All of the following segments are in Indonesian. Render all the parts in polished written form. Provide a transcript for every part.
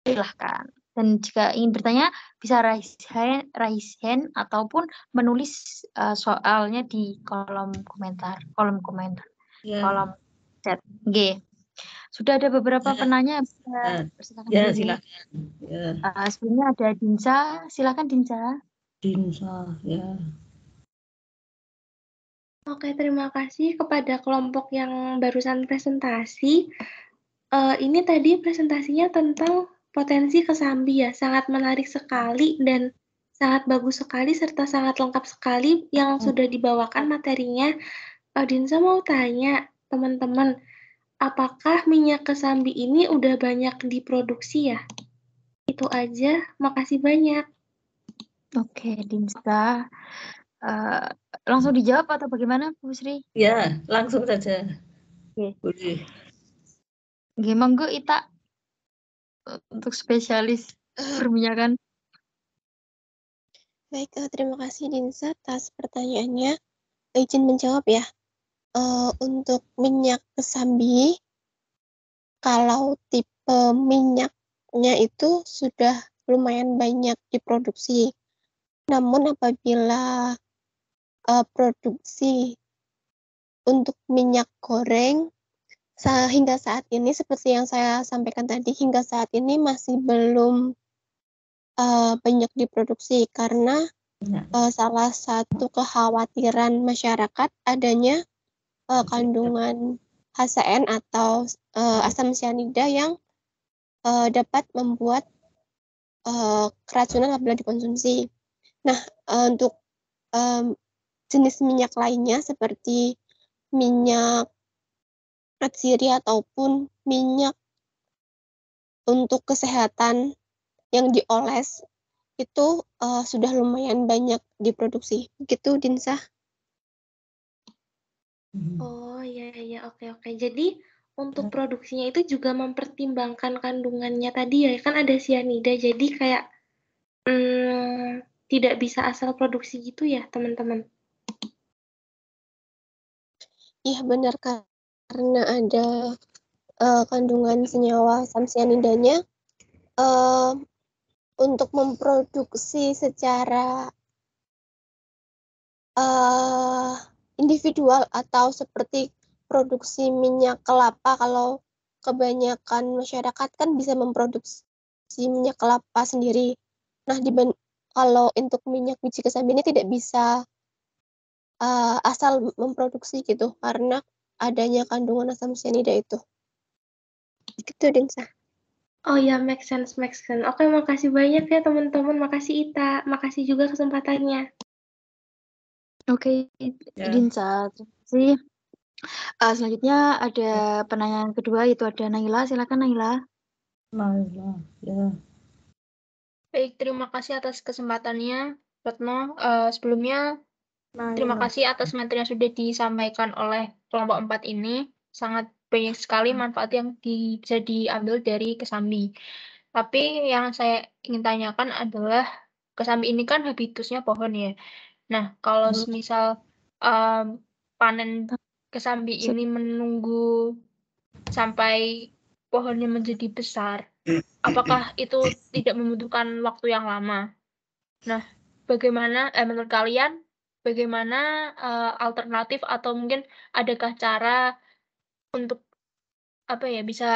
silahkan. Dan jika ingin bertanya, bisa raise hand ataupun menulis soalnya di kolom komentar, kolom Ya, chat. Oke. Sudah ada beberapa penanya, ya, silakan ya, dulu. silakan. Ya, Sebelumnya ada Dinsa, silakan Dinsa. Dinsa, ya. Oke, terima kasih kepada kelompok yang barusan presentasi. Ini tadi presentasinya tentang potensi kesambi ya, sangat menarik sekali dan sangat bagus sekali serta sangat lengkap sekali yang sudah dibawakan materinya. Dinsa mau tanya teman-teman, apakah minyak kesambi ini udah banyak diproduksi ya? Itu aja, makasih banyak. Oke, Dinsa. Langsung dijawab atau bagaimana, Bu Sri? Ya, langsung saja. Oke. Boleh. Oke, monggo Ita untuk spesialis perminyakan. Baik, terima kasih Dinsa atas pertanyaannya. Izin menjawab ya. Untuk minyak kesambi, kalau tipe minyaknya itu sudah lumayan banyak diproduksi. Namun apabila produksi untuk minyak goreng hingga saat ini seperti yang saya sampaikan tadi, hingga saat ini masih belum banyak diproduksi karena salah satu kekhawatiran masyarakat adanya kandungan HCN atau asam cyanida yang dapat membuat keracunan apabila dikonsumsi. Nah, untuk jenis minyak lainnya seperti minyak atsiri ataupun minyak untuk kesehatan yang dioles itu sudah lumayan banyak diproduksi. Begitu, Dinsa. Oh iya, oke. Jadi untuk produksinya itu juga mempertimbangkan kandungannya tadi ya, kan ada cyanida, jadi kayak tidak bisa asal produksi gitu ya, teman-teman? Iya benar, karena ada kandungan senyawa asam cyanidanya, untuk memproduksi secara individual atau seperti produksi minyak kelapa, kalau kebanyakan masyarakat kan bisa memproduksi minyak kelapa sendiri. Nah, kalau untuk minyak biji kesambi ini tidak bisa asal memproduksi gitu, karena adanya kandungan asam cyanida itu. Gitu, Dinsa. Oh ya, make sense. Oke, makasih banyak ya teman-teman. Makasih Ita. Makasih juga kesempatannya. Oke, Dinsa. Terima kasih. Selanjutnya ada penanya kedua, yaitu ada Naila. Silakan Naila. Naila, ya. Baik, terima kasih atas kesempatannya, Retno. Sebelumnya, terima kasih atas materi yang sudah disampaikan oleh kelompok 4 ini. Sangat banyak sekali manfaat yang bisa diambil dari kesambi. Tapi yang saya ingin tanyakan adalah, kesambi ini kan habitusnya pohon ya. Nah, kalau misal panen kesambi ini menunggu sampai pohonnya menjadi besar, apakah itu tidak membutuhkan waktu yang lama? Nah, bagaimana menurut kalian, bagaimana alternatif atau mungkin adakah cara untuk bisa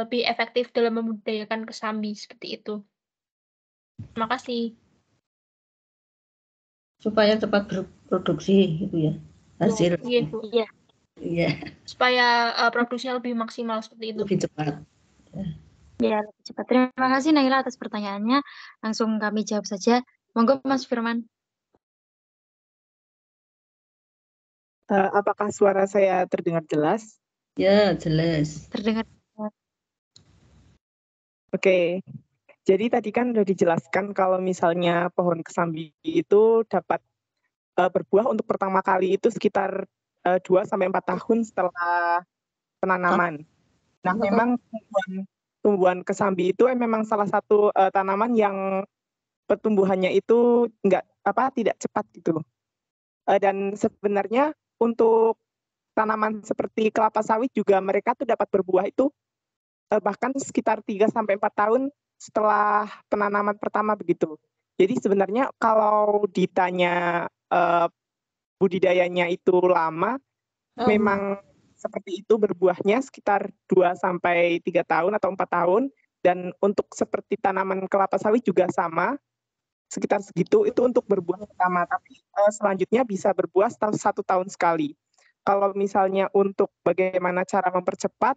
lebih efektif dalam membudidayakan kesambi seperti itu? Terima kasih. Supaya cepat berproduksi gitu ya, hasil. Iya, Bu. Iya. Supaya produksinya lebih maksimal seperti itu. Lebih cepat. Ya, lebih cepat. Terima kasih Naila atas pertanyaannya. Langsung kami jawab saja. Monggo Mas Firman. Apakah suara saya terdengar jelas? Ya, jelas. Terdengar. Oke. Jadi tadi kan sudah dijelaskan kalau misalnya pohon kesambi itu dapat berbuah untuk pertama kali itu sekitar 2-4 tahun setelah penanaman. Nah, memang tumbuhan kesambi itu memang salah satu tanaman yang pertumbuhannya itu tidak cepat gitu. Dan sebenarnya untuk tanaman seperti kelapa sawit juga mereka tuh dapat berbuah itu bahkan sekitar 3-4 tahun setelah penanaman pertama begitu. Jadi sebenarnya kalau ditanya budidayanya itu lama, memang seperti itu berbuahnya sekitar 2-3 tahun atau 4 tahun. Dan untuk seperti tanaman kelapa sawit juga sama, sekitar segitu, itu untuk berbuah pertama. Tapi selanjutnya bisa berbuah 1 tahun sekali. Kalau misalnya untuk bagaimana cara mempercepat,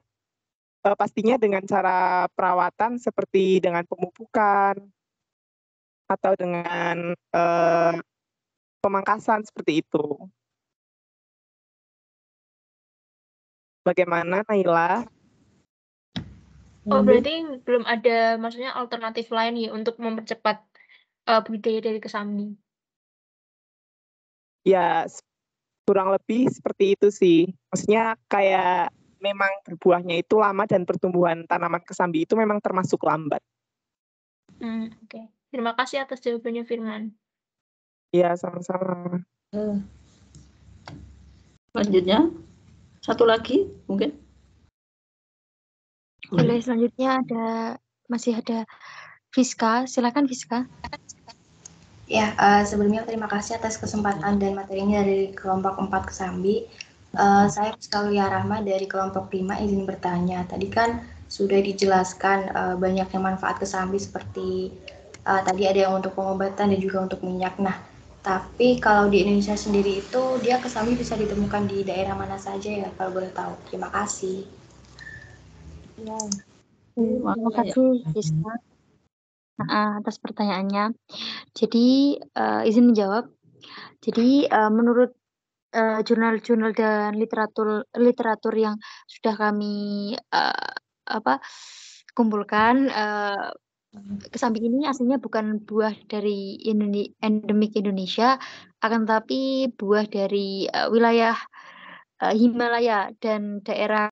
pastinya dengan cara perawatan seperti dengan pemupukan atau dengan pemangkasan seperti itu. Bagaimana, Naila? Oh, berarti belum ada maksudnya alternatif lain ya untuk mempercepat budidaya dari kesambi. Ya, kurang lebih seperti itu sih. Maksudnya kayak memang berbuahnya itu lama dan pertumbuhan tanaman kesambi itu memang termasuk lambat. Oke. Terima kasih atas jawabannya, Firman. Iya, sama-sama. Selanjutnya, satu lagi mungkin. Boleh, selanjutnya masih ada Fiska. Silakan Fiska. Ya, sebelumnya terima kasih atas kesempatan dan materinya dari kelompok 4 Kesambi. Saya Rizka Rahma dari kelompok 5 izin bertanya. Tadi kan sudah dijelaskan banyaknya manfaat kesambi seperti tadi ada yang untuk pengobatan dan juga untuk minyak. Nah, tapi kalau di Indonesia sendiri itu dia kesambi bisa ditemukan di daerah mana saja ya kalau boleh tahu. Terima kasih. Terima kasih Fiska atas pertanyaannya. Jadi izin menjawab. Jadi menurut jurnal-jurnal dan literatur yang sudah kami kumpulkan, kesambi ini aslinya bukan buah dari endemik Indonesia, akan tetapi buah dari wilayah Himalaya dan daerah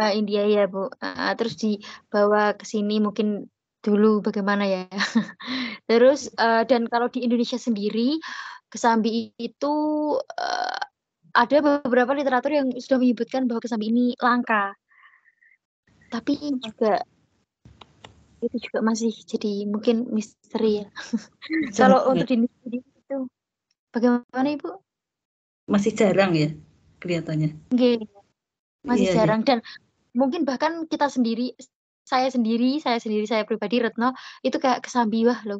India ya Bu. Terus dibawa ke sini mungkin dulu bagaimana ya. Terus dan kalau di Indonesia sendiri kesambi itu ada beberapa literatur yang sudah menyebutkan bahwa kesambi ini langka. Tapi itu juga masih jadi mungkin misteri ya. Kalau untuk di Indonesia itu bagaimana Ibu? Masih jarang ya kelihatannya. Masih jarang dan mungkin bahkan kita sendiri, saya pribadi Retno itu kayak kesambi wah loh.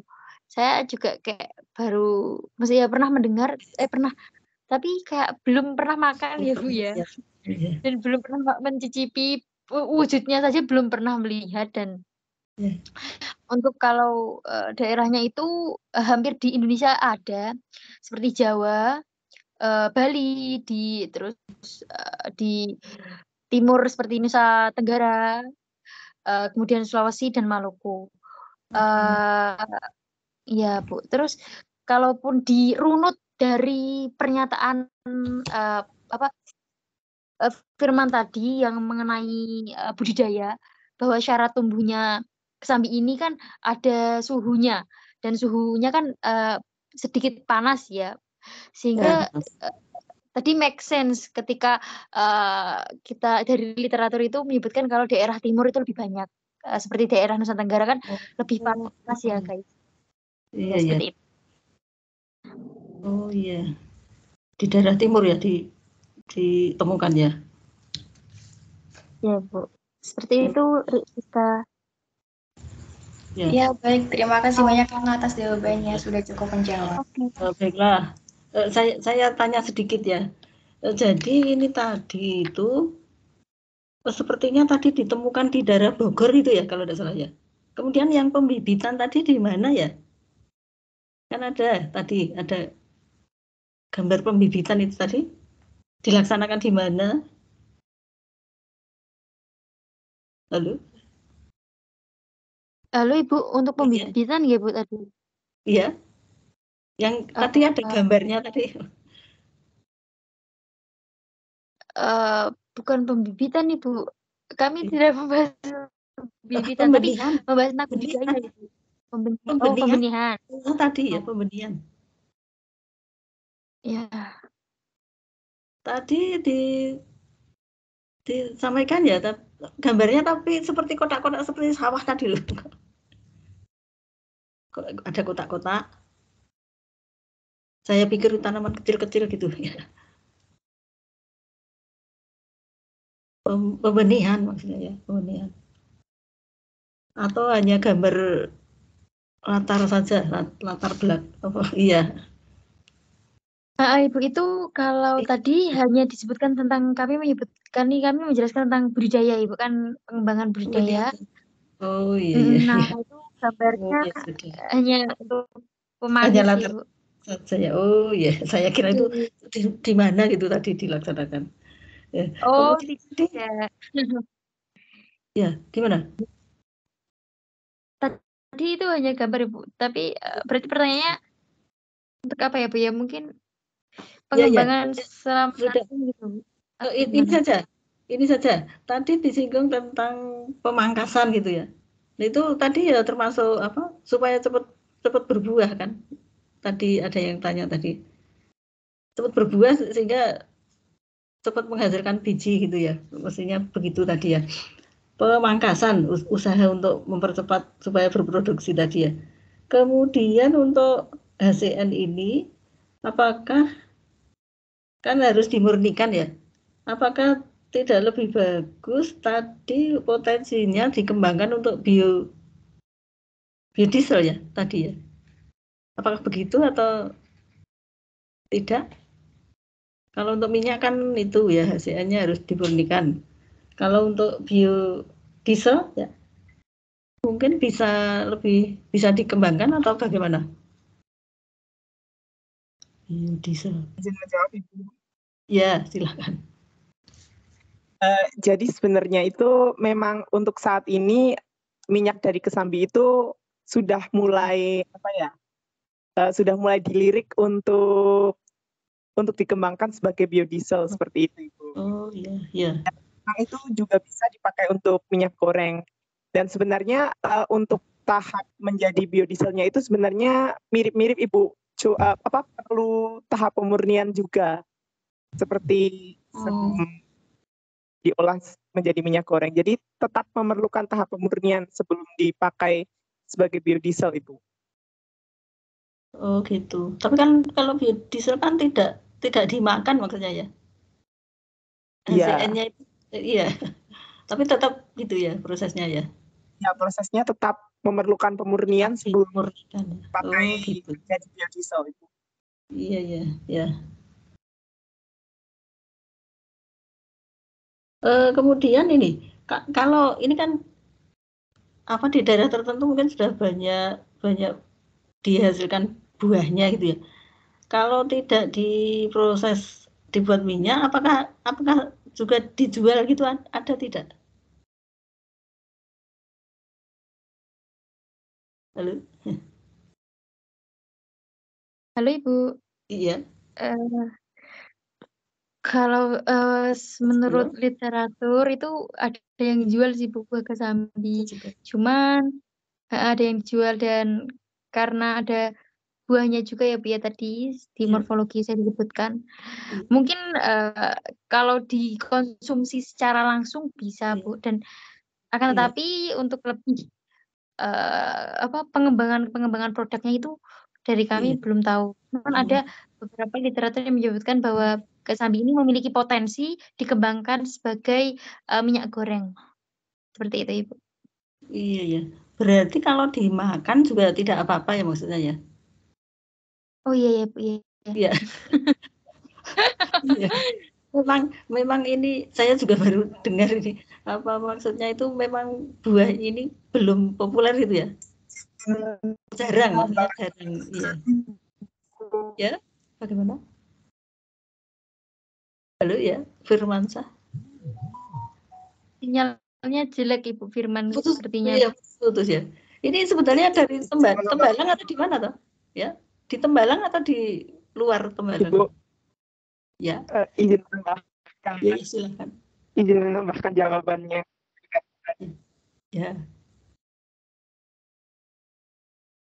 Saya juga kayak baru masih ya pernah mendengar tapi kayak belum pernah makan ya Bu ya. Dan belum pernah mencicipi wujudnya saja belum pernah melihat dan untuk kalau daerahnya itu hampir di Indonesia ada seperti Jawa, Bali, terus di timur seperti Nusa Tenggara, kemudian Sulawesi dan Maluku. Ya Bu. Terus kalaupun dirunut dari pernyataan Firman tadi yang mengenai budidaya, bahwa syarat tumbuhnya kesambi ini kan ada suhunya dan suhunya kan sedikit panas ya, sehingga tadi make sense ketika kita dari literatur itu menyebutkan kalau daerah timur itu lebih banyak, seperti daerah Nusa Tenggara kan lebih panas ya guys. Iya. Seperti itu. Oh iya, di daerah timur ya ditemukan ya. Ya Bu, seperti itu Rizka. Ya baik, terima kasih banyak atas jawabannya, sudah cukup menjawab. Baiklah, saya tanya sedikit ya. Jadi ini tadi itu sepertinya tadi ditemukan di daerah Bogor itu ya kalau tidak salah ya. Kemudian yang pembibitan tadi di mana ya? Kan ada gambar pembibitan itu tadi dilaksanakan di mana? Halo Ibu, untuk pembibitan ya Bu tadi? Iya. Yang tadi ada gambarnya tadi. Bukan pembibitan Ibu. Kami tidak membahas pembibitan, tapi membahas tentang budidaya Ibu. Pembenihan. Oh, tadi ya pembenihan. Ya. Tadi disampaikan ya, gambarnya tapi seperti kotak-kotak seperti sawah tadi loh. Ada kotak-kotak. Saya pikir tanaman kecil-kecil gitu ya. Pembenihan maksudnya ya, pembenihan. Atau hanya gambar latar saja, latar belakang. Oh, iya. Ibu itu kalau tadi hanya disebutkan tentang kami menjelaskan tentang budidaya, Ibu kan pengembangan budidaya. Oh iya. Nah, Iya. itu gambarnya Oh, iya, hanya untuk hanya pemanis, latar Ibu. saja ya. Oh iya, saya kira itu di mana gitu tadi dilaksanakan. Ya. Oh, Kemudian tidak. ya, gimana? Tadi itu hanya gambar, Ibu. Tapi berarti pertanyaannya untuk apa ya, Bu? Ya mungkin pengembangan selama Sudah. gitu. Ini saja. Tadi disinggung tentang pemangkasan gitu ya. Nah, itu tadi ya termasuk apa? Supaya cepat berbuah kan? Tadi ada yang tanya tadi. Cepat berbuah sehingga cepat menghasilkan biji gitu ya. Mestinya begitu tadi ya. Pemangkasan usaha untuk mempercepat supaya berproduksi tadi ya. Kemudian untuk HCN ini apakah kan harus dimurnikan ya? Apakah tidak lebih bagus tadi potensinya dikembangkan untuk biodiesel ya tadi ya? Apakah begitu atau tidak? Kalau untuk minyak kan itu ya HCN-nya harus dimurnikan. Kalau untuk biodiesel ya mungkin bisa dikembangkan atau bagaimana? Biodiesel. Izin menjawab, Ibu. Ya, silakan. Jadi sebenarnya itu memang untuk saat ini minyak dari kesambi itu sudah mulai sudah mulai dilirik untuk dikembangkan sebagai biodiesel seperti itu, Ibu. Oh iya. Nah, itu juga bisa dipakai untuk minyak goreng. Dan sebenarnya untuk tahap menjadi biodieselnya itu sebenarnya mirip-mirip, Ibu. Perlu tahap pemurnian juga seperti sebelum diolah menjadi minyak goreng. Jadi tetap memerlukan tahap pemurnian sebelum dipakai sebagai biodiesel, Ibu. Oh gitu. Tapi kan kalau biodiesel kan tidak dimakan maksudnya ya. HCN-nya itu iya. Tapi tetap gitu ya prosesnya ya. Ya, prosesnya tetap memerlukan pemurnian sebelum dipakai gitu. jadi biodiesel, Ibu. Iya. Kemudian ini, kalau ini kan apa di daerah tertentu mungkin sudah banyak dihasilkan buahnya gitu ya. Kalau tidak diproses dibuat minyak, apakah juga dijual gitu ada tidak? Halo? Halo, Ibu. Iya. Kalau menurut literatur itu ada yang jual sih buah kesambi. Cuman ada yang dijual dan karena ada buahnya juga ya Bu ya tadi di morfologi saya disebutkan. Mungkin kalau dikonsumsi secara langsung bisa Bu dan akan tetapi untuk lebih pengembangan produknya itu dari kami belum tahu. Cuman ada beberapa literatur yang menyebutkan bahwa kesambi ini memiliki potensi dikembangkan sebagai minyak goreng. Seperti itu, Ibu. Iya. Berarti kalau dimakan juga tidak apa-apa ya maksudnya ya? Oh iya ya, Bu. Iya. Iya. Memang ini saya juga baru dengar ini. Apa maksudnya itu memang buah ini belum populer gitu ya? Jarang. Iya. Ya, bagaimana? Halo ya, Firmansyah. Sinyalnya jelek Ibu Firman sepertinya. Iya, putus ya. Ini sebetulnya dari Tembalang atau di mana toh? Ya, di Tembalang atau di luar Tembalang? Ibu, ya. Izin menambahkan. Ya, silakan. Izin menambahkan jawabannya. Ya.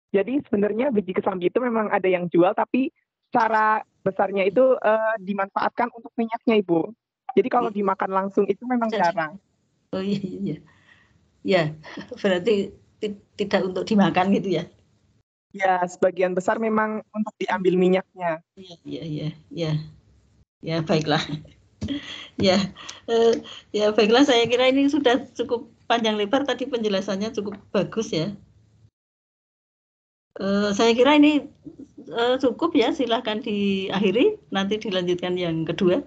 Jadi sebenarnya biji kesambi itu memang ada yang jual, tapi secara besarnya itu dimanfaatkan untuk minyaknya, Ibu. Jadi kalau dimakan langsung itu memang jarang. Oh iya. Ya, berarti tidak untuk dimakan gitu ya? Ya, sebagian besar memang untuk diambil minyaknya. Iya. Ya, baiklah. Ya, ya baiklah. Saya kira ini sudah cukup panjang lebar tadi penjelasannya cukup bagus ya. Saya kira ini cukup ya. Silahkan diakhiri. Nanti dilanjutkan yang kedua.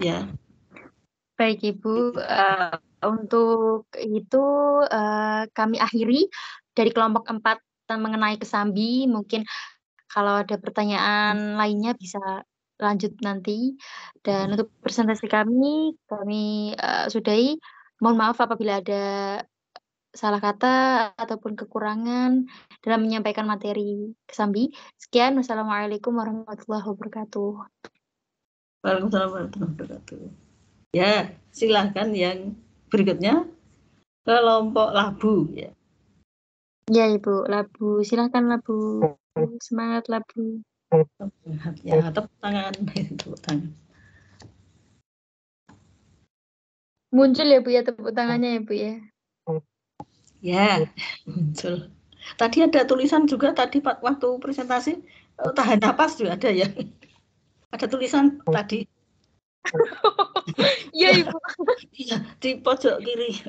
Ya. Baik Ibu, untuk itu kami akhiri dari kelompok 4 mengenai kesambi. Mungkin kalau ada pertanyaan lainnya bisa lanjut nanti. Dan untuk presentasi kami sudahi. Mohon maaf apabila ada salah kata ataupun kekurangan dalam menyampaikan materi kesambi. Sekian, wassalamualaikum warahmatullahi wabarakatuh. Waalaikumsalam warahmatullahi wabarakatuh. Ya, silahkan yang berikutnya kelompok labu ya. Ya Ibu, labu. Silahkan labu. Semangat labu. Ya, tepuk tangan. Tepuk tangan. Muncul ya Bu ya tepuk tangannya ya Bu ya. Ya, muncul. Tadi ada tulisan juga tadi waktu presentasi tahan napas juga ada ya. Ada tulisan tadi. Iya Ibu. Iya, di pojok kiri.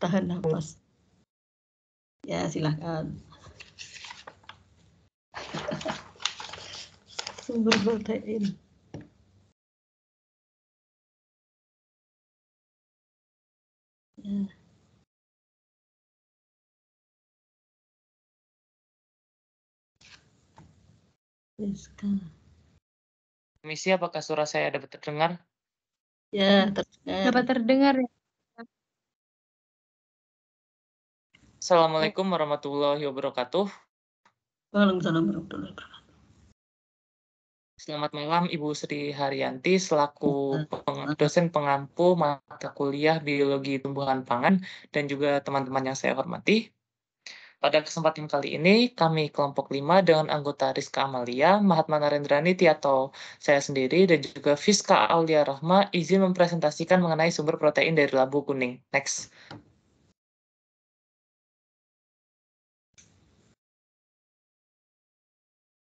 Tahan napas. Ya, silakan. Sumber protein. Ya. Misi, apakah suara saya dapat terdengar? Ya, terdengar. Dapat terdengar ya. Assalamualaikum warahmatullahi wabarakatuh. Waalaikumsalam warahmatullahi wabarakatuh. Selamat malam Ibu Sri Haryanti selaku dosen pengampu mata kuliah Biologi Tumbuhan Pangan dan juga teman-teman yang saya hormati. Pada kesempatan kali ini, kami kelompok 5 dengan anggota Rizka Amalia, Mahatma Narendrani atau saya sendiri, dan juga Fiska Aulia Rahma izin mempresentasikan mengenai sumber protein dari labu kuning. Next.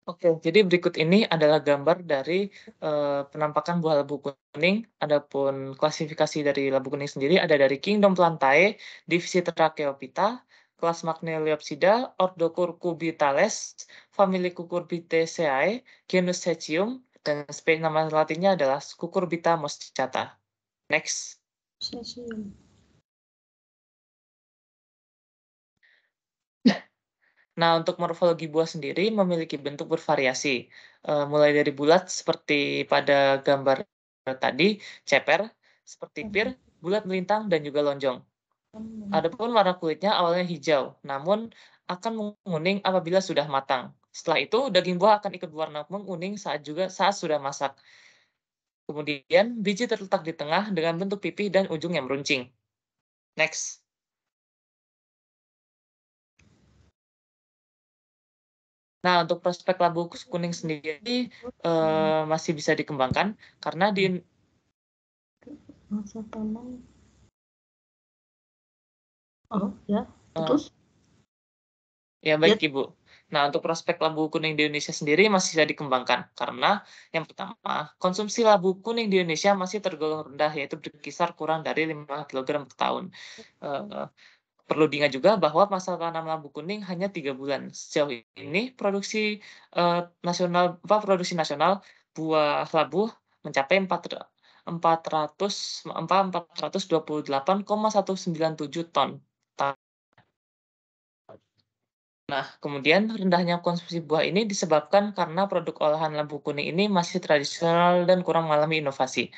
Oke, jadi berikut ini adalah gambar dari penampakan buah labu kuning. Adapun klasifikasi dari labu kuning sendiri ada dari Kingdom Plantae, divisi Tracheophyta, kelas Magnoliopsida, ordo Cucurbitales, famili Cucurbitaceae, genus Sechium, dan spesies nama latinnya adalah Cucurbita moschata. Next. Sechium. Nah, untuk morfologi buah sendiri memiliki bentuk bervariasi, mulai dari bulat seperti pada gambar tadi, ceper, seperti pir, bulat melintang, dan juga lonjong. Adapun warna kulitnya awalnya hijau, namun akan menguning apabila sudah matang. Setelah itu, daging buah akan ikut berwarna menguning saat sudah masak. Kemudian, biji terletak di tengah dengan bentuk pipih dan ujung yang meruncing. Next. Nah, untuk prospek labu kuning sendiri masih bisa dikembangkan karena di masa tanam. Oh, ya. Terus? Ya, baik Ibu. Nah, untuk prospek labu kuning di Indonesia sendiri masih bisa dikembangkan karena yang pertama, konsumsi labu kuning di Indonesia masih tergolong rendah, yaitu berkisar kurang dari 5 kg per tahun. Perlu diingat juga bahwa masa tanam labu kuning hanya 3 bulan. Sejauh ini produksi nasional buah labu mencapai 428,197 ton. Nah, kemudian rendahnya konsumsi buah ini disebabkan karena produk olahan labu kuning ini masih tradisional dan kurang mengalami inovasi.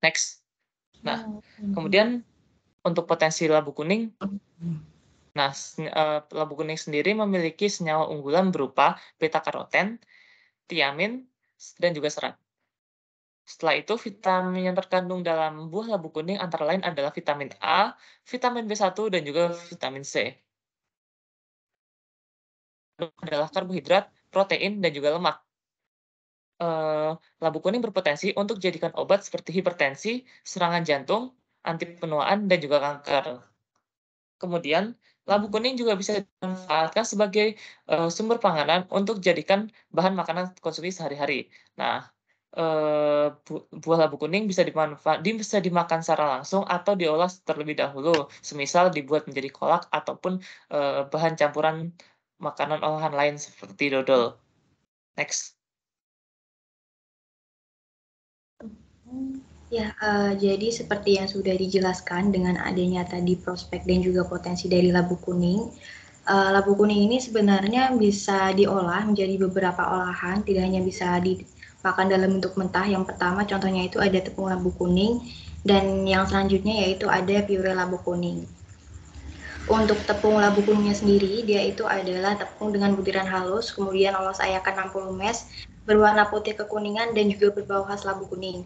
Next. Nah, kemudian untuk potensi labu kuning, nah, labu kuning sendiri memiliki senyawa unggulan berupa beta-karoten, tiamin, dan juga serat. Setelah itu, vitamin yang terkandung dalam buah labu kuning antara lain adalah vitamin A, vitamin B1, dan juga vitamin C. Adalah karbohidrat, protein, dan juga lemak. labu kuning berpotensi untuk dijadikan obat seperti hipertensi, serangan jantung, anti penuaan, dan juga kanker. Kemudian, labu kuning juga bisa dimanfaatkan sebagai sumber panganan untuk dijadikan bahan makanan konsumsi sehari-hari. Nah, buah labu kuning bisa dimakan secara langsung atau diolah terlebih dahulu, semisal dibuat menjadi kolak ataupun bahan campuran makanan olahan lain seperti dodol. Next. Ya, jadi seperti yang sudah dijelaskan dengan adanya tadi prospek dan juga potensi dari labu kuning. Labu kuning ini sebenarnya bisa diolah menjadi beberapa olahan, tidak hanya bisa dimakan dalam bentuk mentah. Yang pertama contohnya itu ada tepung labu kuning, dan yang selanjutnya yaitu ada pure labu kuning. Untuk tepung labu kuningnya sendiri, dia itu adalah tepung dengan butiran halus, kemudian lolos ayakan 60 mes, berwarna putih kekuningan dan juga berbau khas labu kuning.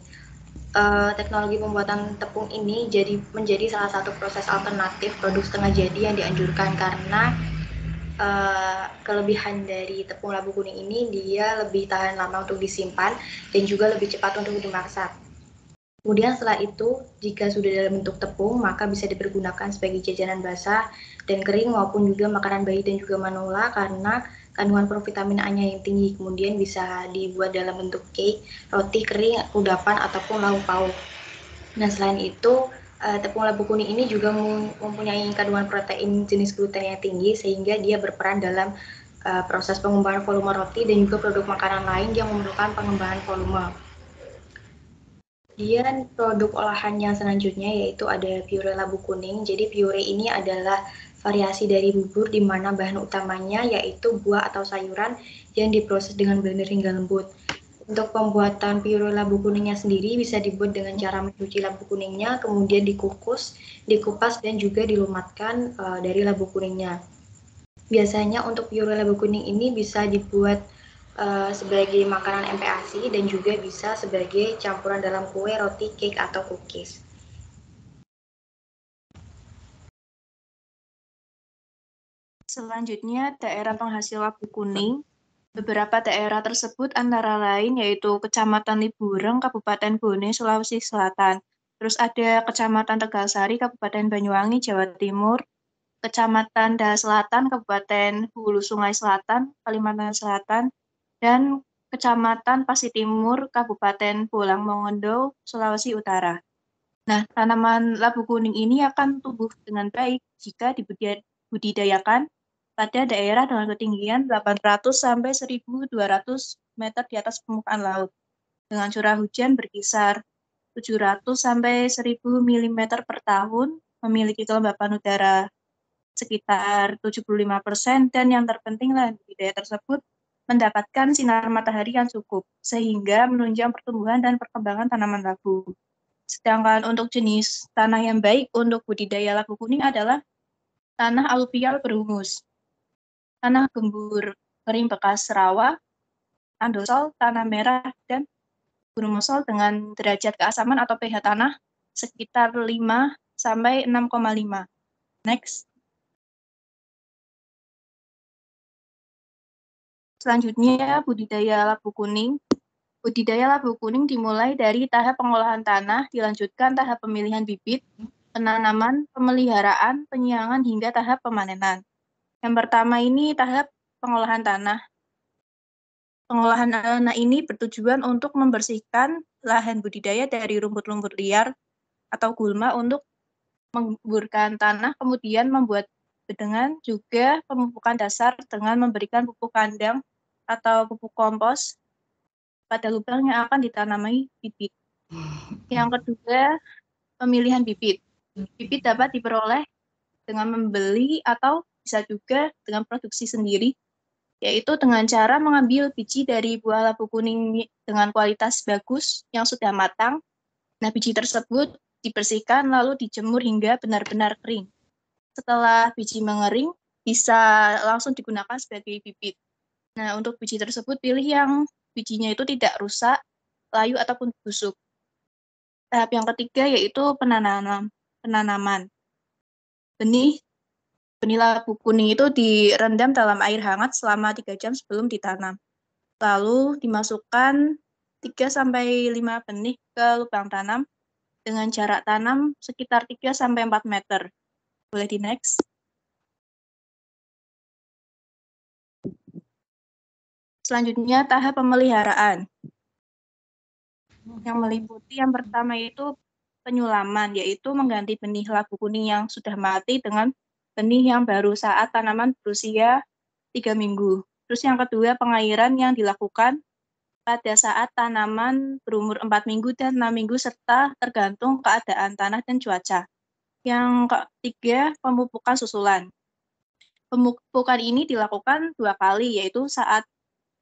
Teknologi pembuatan tepung ini menjadi salah satu proses alternatif produk setengah jadi yang dianjurkan karena kelebihan dari tepung labu kuning ini dia lebih tahan lama untuk disimpan dan juga lebih cepat untuk dimasak. Kemudian setelah itu, jika sudah dalam bentuk tepung, maka bisa dipergunakan sebagai jajanan basah dan kering maupun juga makanan bayi dan juga manula karena kandungan provitamin A-nya yang tinggi. Kemudian bisa dibuat dalam bentuk cake, roti kering, kudapan, ataupun lauk pauk. Nah, selain itu, tepung labu kuning ini juga mempunyai kandungan protein jenis gluten yang tinggi sehingga dia berperan dalam proses pengembangan volume roti dan juga produk makanan lain yang memerlukan pengembangan volume. Kemudian produk olahannya selanjutnya yaitu ada pure labu kuning. Jadi pure ini adalah variasi dari bubur di mana bahan utamanya yaitu buah atau sayuran yang diproses dengan blender hingga lembut. Untuk pembuatan pure labu kuningnya sendiri bisa dibuat dengan cara mencuci labu kuningnya, kemudian dikukus, dikupas, dan juga dilumatkan dari labu kuningnya. Biasanya untuk pure labu kuning ini bisa dibuat sebagai makanan MPASI dan juga bisa sebagai campuran dalam kue, roti, cake, atau cookies. Selanjutnya, daerah penghasil labu kuning. Beberapa daerah tersebut antara lain yaitu Kecamatan Libureng, Kabupaten Bone, Sulawesi Selatan. Terus ada Kecamatan Tegalsari, Kabupaten Banyuwangi, Jawa Timur. Kecamatan Daha Selatan, Kabupaten Hulu Sungai Selatan, Kalimantan Selatan. Dan Kecamatan Pasir Timur, Kabupaten Bolang Mongondo, Sulawesi Utara. Nah, tanaman labu kuning ini akan tumbuh dengan baik jika dibudidayakan pada daerah dengan ketinggian 800 sampai 1.200 meter di atas permukaan laut, dengan curah hujan berkisar 700 sampai 1.000 mm per tahun, memiliki kelembapan udara sekitar 75%, dan yang terpenting lahan budidaya tersebut mendapatkan sinar matahari yang cukup, sehingga menunjang pertumbuhan dan perkembangan tanaman labu. Sedangkan untuk jenis tanah yang baik untuk budidaya labu kuning adalah tanah aluvial berhumus, tanah gembur kering bekas rawa, andosol, tanah merah, dan gurumosol dengan derajat keasaman atau pH tanah sekitar 5 sampai 6,5. Next. Selanjutnya, budidaya labu kuning. Budidaya labu kuning dimulai dari tahap pengolahan tanah, dilanjutkan tahap pemilihan bibit, penanaman, pemeliharaan, penyiangan, hingga tahap pemanenan. Yang pertama ini tahap pengolahan tanah. Pengolahan tanah ini bertujuan untuk membersihkan lahan budidaya dari rumput-rumput liar atau gulma untuk menggugurkan tanah, kemudian membuat bedengan, juga pemupukan dasar dengan memberikan pupuk kandang atau pupuk kompos pada lubang yang akan ditanami bibit. Yang kedua, pemilihan bibit. Bibit dapat diperoleh dengan membeli atau bisa juga dengan produksi sendiri, yaitu dengan cara mengambil biji dari buah labu kuning dengan kualitas bagus yang sudah matang. Nah, biji tersebut dibersihkan lalu dijemur hingga benar-benar kering. Setelah biji mengering, bisa langsung digunakan sebagai bibit. Nah, untuk biji tersebut pilih yang bijinya itu tidak rusak, layu, ataupun busuk. Tahap yang ketiga yaitu penanaman. Benih labu kuning itu direndam dalam air hangat selama 3 jam sebelum ditanam. Lalu dimasukkan 3-5 benih ke lubang tanam dengan jarak tanam sekitar 3-4 meter. Boleh di next. Selanjutnya tahap pemeliharaan. Yang meliputi yang pertama itu penyulaman, yaitu mengganti benih labu kuning yang sudah mati dengan benih yang baru saat tanaman berusia 3 minggu. Terus yang kedua, pengairan yang dilakukan pada saat tanaman berumur 4 minggu dan 6 minggu serta tergantung keadaan tanah dan cuaca. Yang ketiga, pemupukan susulan. Pemupukan ini dilakukan 2 kali, yaitu saat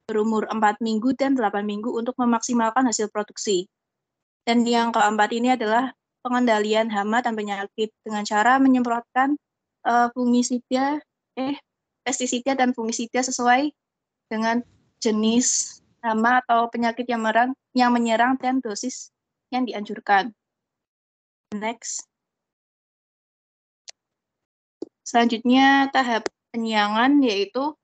berumur 4 minggu dan 8 minggu untuk memaksimalkan hasil produksi. Dan yang keempat ini adalah pengendalian hama dan penyakit dengan cara menyemprotkan pestisida dan fungisida sesuai dengan jenis hama atau penyakit yang menyerang dan dosis yang dianjurkan. Next. Selanjutnya tahap penyiangan, yaitu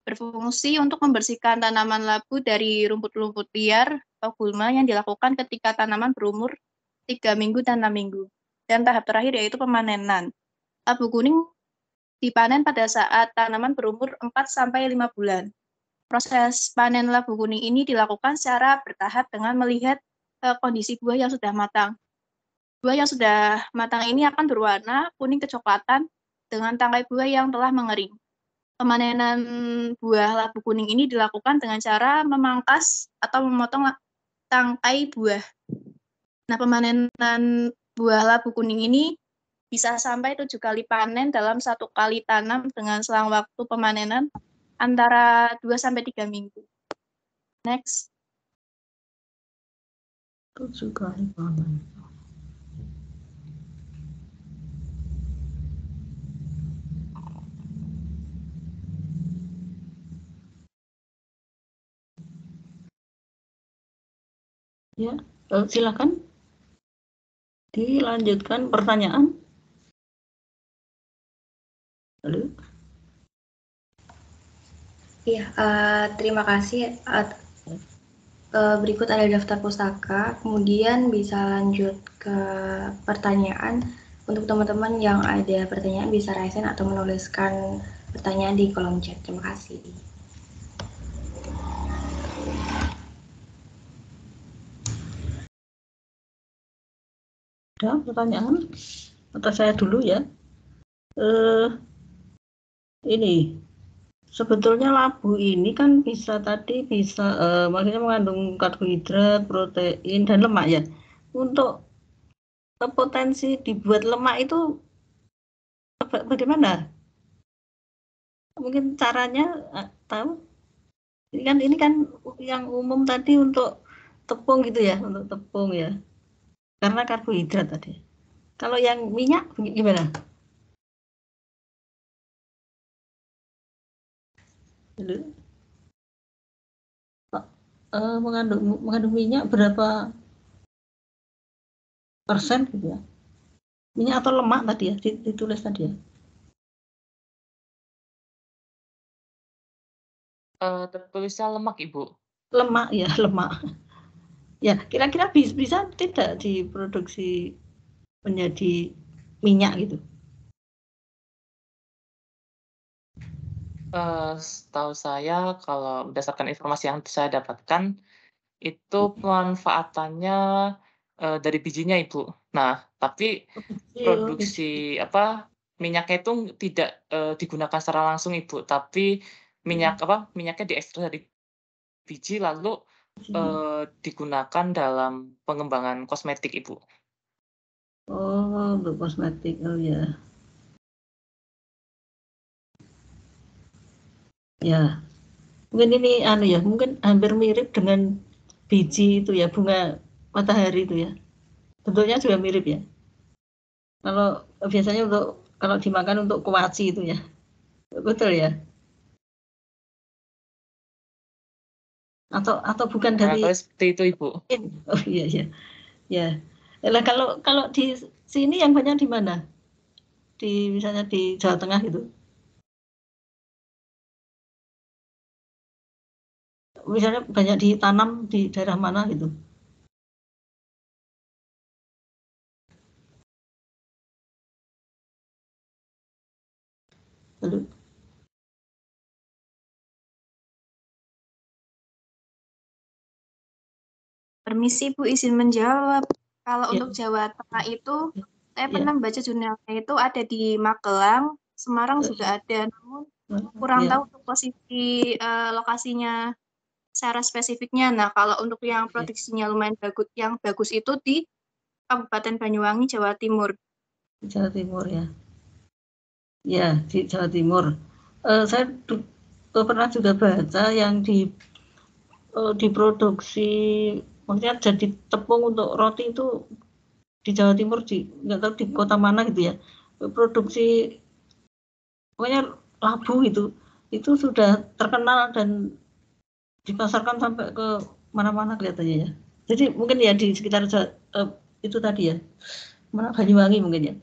berfungsi untuk membersihkan tanaman labu dari rumput-rumput liar atau gulma yang dilakukan ketika tanaman berumur 3 minggu dan 6 minggu. Dan tahap terakhir yaitu pemanenan. Labu kuning dipanen pada saat tanaman berumur 4-5 bulan. Proses panen labu kuning ini dilakukan secara bertahap dengan melihat kondisi buah yang sudah matang. Buah yang sudah matang ini akan berwarna kuning kecoklatan dengan tangkai buah yang telah mengering. Pemanenan buah labu kuning ini dilakukan dengan cara memangkas atau memotong tangkai buah. Nah, pemanenan buah labu kuning ini bisa sampai 7 kali panen dalam 1 kali tanam dengan selang waktu pemanenan antara 2-3 minggu. Next. 7 kali panen. Ya, silakan dilanjutkan pertanyaan. Halo. Iya, terima kasih. Berikut ada daftar pustaka, kemudian bisa lanjut ke pertanyaan. Untuk teman-teman yang ada pertanyaan bisa raise hand atau menuliskan pertanyaan di kolom chat. Terima kasih. Ada pertanyaan? Atau saya dulu ya? Ini sebetulnya labu ini kan bisa maksudnya mengandung karbohidrat, protein, dan lemak ya. Untuk potensi dibuat lemak itu bagaimana? Mungkin caranya tahu? Ini kan yang umum tadi untuk tepung gitu ya, untuk tepung ya. Karena karbohidrat tadi. Kalau yang minyak gimana? Mengandung minyak berapa persen gitu ya? Minyak atau lemak tadi ya, ditulis tadi ya? Tertulisnya lemak, Ibu. Lemak ya, lemak. Ya, kira-kira bisa tidak diproduksi menjadi minyak gitu? Setahu saya, kalau berdasarkan informasi yang saya dapatkan, itu pemanfaatannya dari bijinya, Ibu. Nah, tapi produksi minyaknya itu tidak digunakan secara langsung, Ibu, tapi minyaknya diekstrak dari biji lalu digunakan dalam pengembangan kosmetik, Ibu. Oh, untuk kosmetik, oh ya. Ya, mungkin ini mungkin hampir mirip dengan biji itu ya, bunga matahari itu ya. Bentuknya juga mirip ya. Kalau biasanya kalau dimakan untuk kuaci itu ya. Betul ya? Atau bukan dari seperti itu, Ibu. Oh iya. Ya. Nah, kalau di sini yang banyak di mana? Misalnya di Jawa Tengah gitu. misalnya banyak ditanam di daerah mana gitu. Lalu Permisi Bu, izin menjawab. Kalau Ya. untuk Jawa Tengah itu, saya Ya. pernah baca jurnalnya itu ada di Magelang, Semarang juga ada, namun kurang Ya. tahu untuk posisi lokasinya secara spesifiknya. Nah, kalau untuk yang produksinya lumayan bagus, yang bagus itu di Kabupaten Banyuwangi, Jawa Timur. Jawa Timur ya. Ya, di Jawa Timur. Saya pernah juga baca yang diproduksi, maksudnya jadi tepung untuk roti itu di Jawa Timur, nggak tahu di kota mana gitu ya, produksi pokoknya labu itu sudah terkenal dan dipasarkan sampai ke mana-mana kelihatannya ya. Jadi mungkin ya di sekitar itu tadi ya, mana Banyuwangi mungkin ya.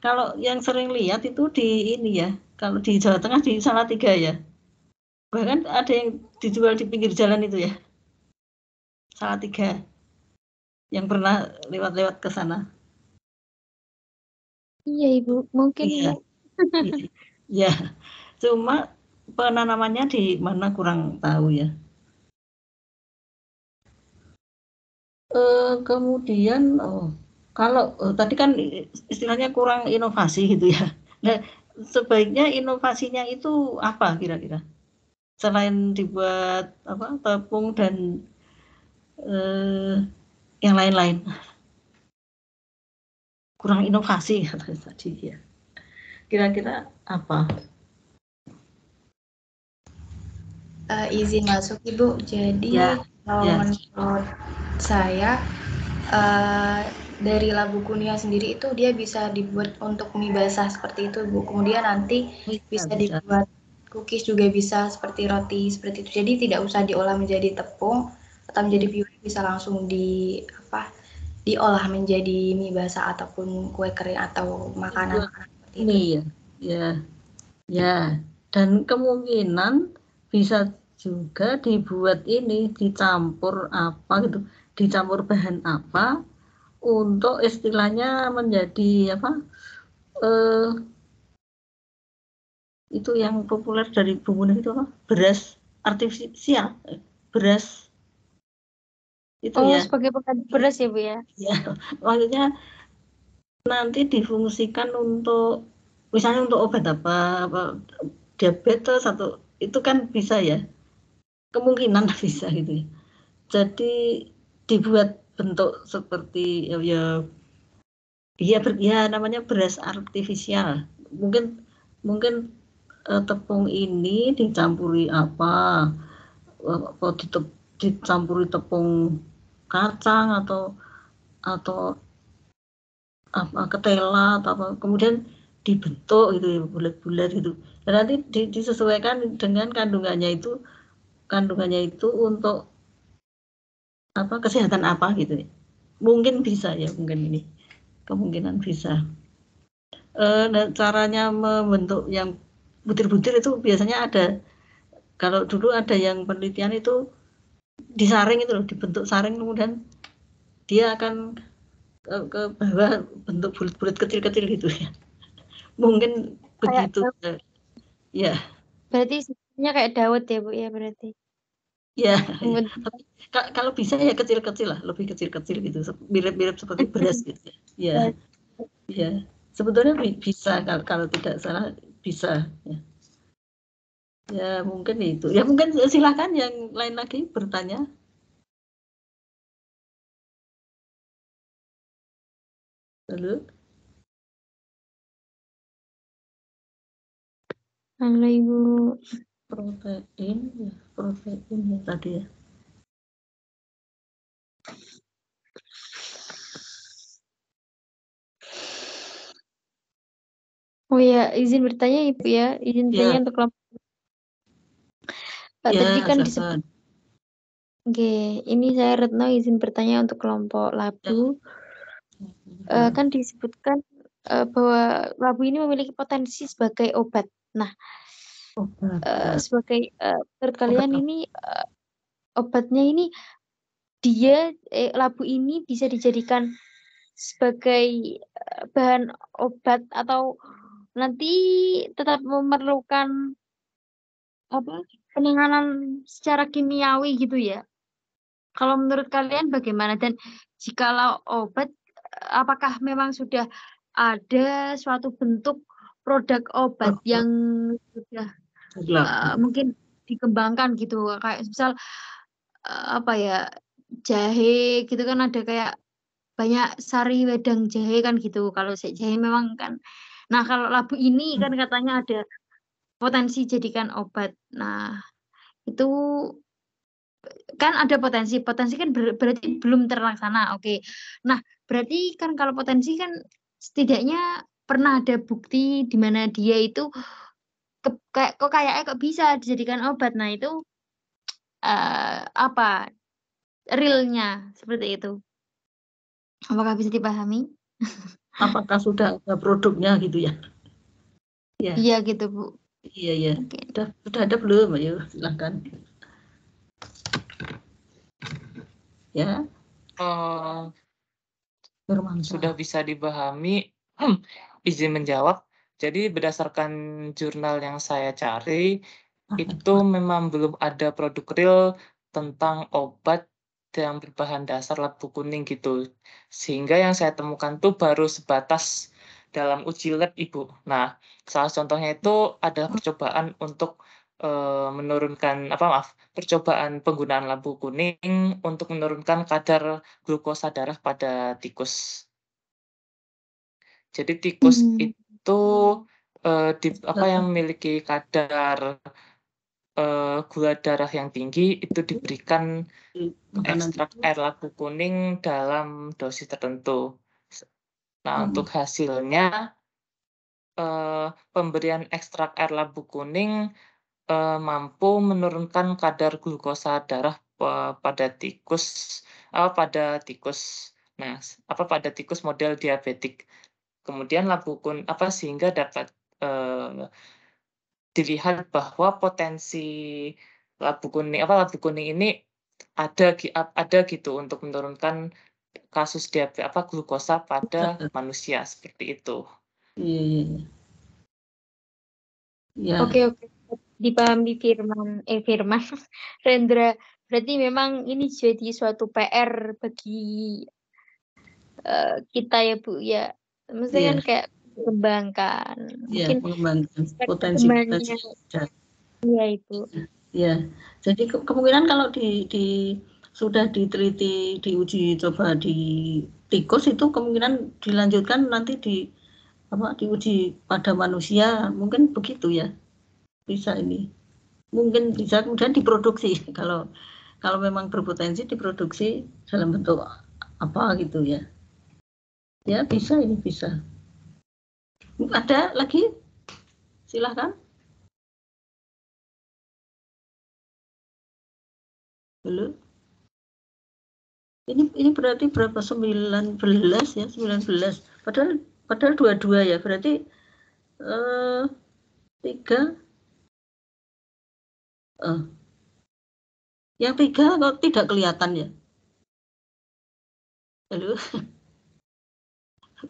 Kalau yang sering lihat itu di ini ya, kalau di Jawa Tengah di Salatiga ya, bahkan ada yang dijual di pinggir jalan itu ya, Salatiga, yang pernah lewat-lewat ke sana. Iya Ibu, mungkin Iya. Ya, cuma penanamannya di mana kurang tahu ya. Kemudian kalau tadi kan istilahnya kurang inovasi gitu ya. Nah, sebaiknya inovasinya itu apa kira-kira? Selain dibuat tepung dan yang lain-lain. Kurang inovasi tadi ya. Kira-kira apa? Izin masuk Ibu. Jadi kalau menurut saya dari labu kunia sendiri itu dia bisa dibuat untuk mie basah seperti itu Bu. Kemudian nanti bisa dibuat cookies juga bisa, seperti roti seperti itu. Jadi tidak usah diolah menjadi tepung atau menjadi puree, bisa langsung diolah menjadi mie basah ataupun kue kering atau makanan seperti itu. Ya. Dan kemungkinan bisa juga dibuat ini, dicampur apa gitu, dicampur bahan apa untuk istilahnya menjadi itu yang populer dari bumbu itu apa? Beras artifisial, beras itu ya. Sebagai pengganti beras ya Bu ya? Ya, maksudnya nanti difungsikan untuk misalnya untuk obat apa diabetes atau itu kan bisa ya, kemungkinan bisa gitu ya. Jadi dibuat bentuk seperti ya namanya beras artifisial. Mungkin tepung ini dicampuri apa dicampuri tepung kacang atau apa ketela atau apa, kemudian dibentuk gitu ya, bulat-bulat gitu. Dan nanti disesuaikan dengan kandungannya itu untuk kesehatan apa gitu ya. Mungkin bisa ya, mungkin ini kemungkinan bisa. Nah, caranya membentuk yang butir-butir itu biasanya ada, kalau dulu ada yang penelitian itu disaring itu loh, dibentuk saring, kemudian dia akan ke bawah bentuk bulat-bulat kecil-kecil gitu ya. Mungkin begitu ya. Berarti sistemnya kayak dawet ya Bu ya berarti? Ya. Kalau bisa ya kecil-kecil lah, lebih kecil-kecil gitu, mirip-mirip seperti beras gitu ya. Ya. Sebetulnya bisa, kalau tidak salah bisa ya. Ya mungkin itu. Ya mungkin silakan yang lain lagi bertanya. Halo. Halo Ibu. Protein ya tadi ya. Oh ya, izin bertanya Ibu ya, izin bertanya untuk kelompok. Tadi kan disebut. Oke, ini saya Retno izin bertanya untuk kelompok labu. Kan disebutkan bahwa labu ini memiliki potensi sebagai obat. Nah, sebagai menurut kalian ini obatnya ini labu ini bisa dijadikan sebagai bahan obat atau nanti tetap memerlukan penanganan secara kimiawi gitu ya. Kalau menurut kalian bagaimana? Dan jikalau obat, apakah memang sudah ada suatu bentuk produk obat yang sudah mungkin dikembangkan gitu, kayak misal jahe gitu kan, ada kayak banyak sari wedang jahe kan gitu. Kalau jahe memang kan. Nah, kalau labu ini kan katanya ada potensi jadikan obat. Nah, itu kan ada potensi kan berarti belum terlaksana. Oke. Nah, berarti kan kalau potensi kan setidaknya pernah ada bukti di mana dia itu kayaknya kok bisa dijadikan obat. Nah, itu apa realnya seperti itu? Apakah bisa dipahami? Apakah sudah ada produknya gitu ya? Ya. Iya gitu, Bu. Iya. Okay. Sudah ada belum? Ayo silakan. Ya. Sudah bisa dipahami. Izin menjawab. Jadi berdasarkan jurnal yang saya cari, itu memang belum ada produk real tentang obat yang berbahan dasar labu kuning gitu. Sehingga yang saya temukan tuh baru sebatas dalam uji lab, Ibu. Nah, salah contohnya itu adalah percobaan untuk percobaan penggunaan labu kuning untuk menurunkan kadar glukosa darah pada tikus. Jadi tikus itu yang memiliki kadar gula darah yang tinggi itu diberikan ekstrak air labu kuning dalam dosis tertentu. Nah, untuk hasilnya pemberian ekstrak air labu kuning mampu menurunkan kadar glukosa darah pada tikus. Nah, pada tikus model diabetik. Kemudian labu kuning sehingga dapat dilihat bahwa potensi labu kuning ini ada gitu untuk menurunkan kasus diabetes glukosa pada manusia seperti itu. Iya. Oke. Dipahami Firman Rendra. Berarti memang ini jadi suatu PR bagi kita ya, Bu ya. Maksudnya kan kayak mengembangkan. Mungkin mengembangkan potensi. Iya, Ibu. Ya. Jadi kemungkinan kalau sudah diteliti, diuji coba di tikus itu kemungkinan dilanjutkan nanti diuji pada manusia, mungkin begitu ya. Bisa ini. Mungkin bisa kemudian diproduksi kalau memang berpotensi diproduksi dalam bentuk apa gitu ya. Ya, bisa ini bisa. Ada lagi? Silakan. Halo. Ini berarti berapa? 19 ya, 19. Padahal 22 ya. Berarti 3. Yang 3 kok tidak kelihatan ya? Halo.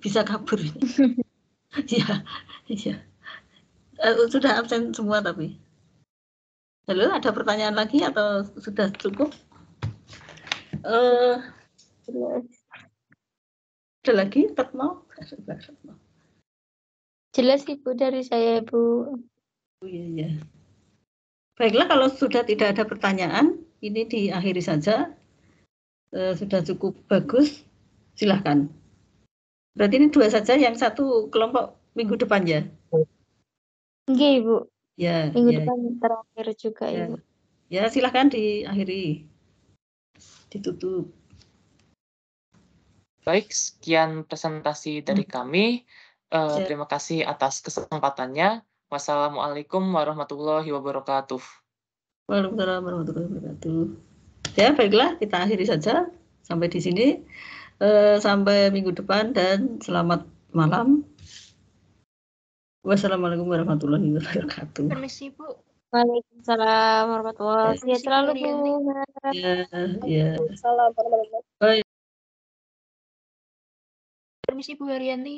Bisa kabur ini. Iya. Sudah absen semua tapi. Halo, ada pertanyaan lagi atau sudah cukup? Ada lagi, Retno? Jelas Ibu dari saya, Bu. Oh iya. Baiklah, kalau sudah tidak ada pertanyaan, ini diakhiri saja. Sudah cukup bagus. Silahkan. Berarti ini 2 saja, yang 1 kelompok minggu depan ya? Oke, Ibu. Ya. Minggu depan terakhir juga, ya. Ibu. Ya, silahkan diakhiri. Ditutup. Baik, sekian presentasi dari kami. Terima kasih atas kesempatannya. Wassalamualaikum warahmatullahi wabarakatuh. Waalaikumsalam warahmatullahi wabarakatuh. Ya, baiklah, kita akhiri saja sampai di sini. Sampai minggu depan dan selamat malam. Wassalamualaikum warahmatullahi wabarakatuh. Permisi, Bu. Waalaikumsalam warahmatullahi wabarakatuh. Sehat Permisi, Bu selalu, Bu. Arianti. Ya. Waalaikumsalam warahmatullahi wabarakatuh. Permisi, Bu Arianti.